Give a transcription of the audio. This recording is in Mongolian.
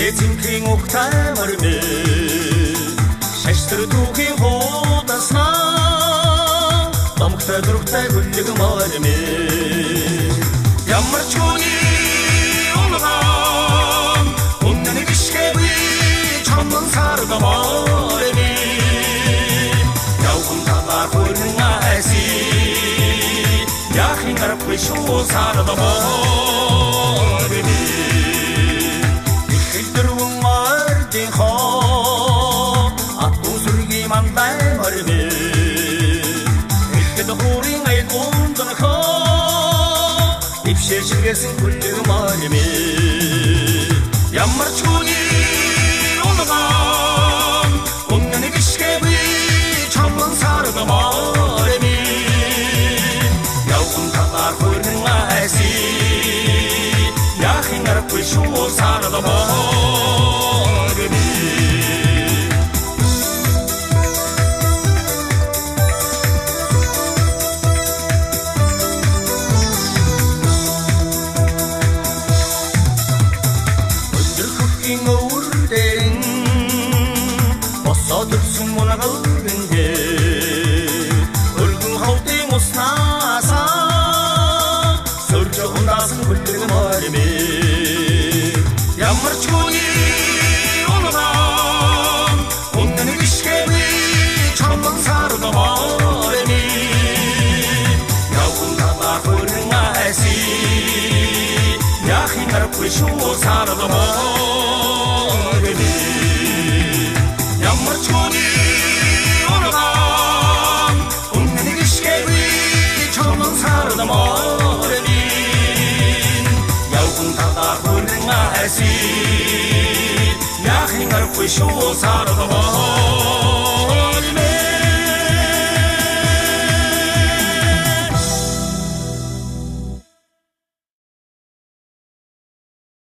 эзэмхийн ухтай мөрмө шаштры дүүхийн хуудаснаа домогтой дургтай хүлэг мөрмө ямар ч хүний улгаан үнэн гიშгэвэ чамдан сарда мөрмө явган талаар хүрэн айси яхин гарахгүй шүү сарда мөрмө ипшэжгэсэн хүлэг мөрмө ямар ч хүний улгаан үнэн гიშгэвэ чамдан сарда мөрмө явган талаар хүрэн айси яхин гарахгүй шүү сарда мөрмө Содырсын мунагылгэнде өргөн хавдын уснааса сөрж ундаасан хүлэг мөрмө ямар ч хүний улгаан үнэн гიშгэвэ чамдан сарда мөрмө явган талаар хүрэн айси яхин гарахгүй шүү сарда мөрмө ямар ч хүний улгаан үнэн гიშгэвэ чамдан сарда мөрмө явган талаар хүрэн айси яхин гарахгүй шүү сарда мөрмө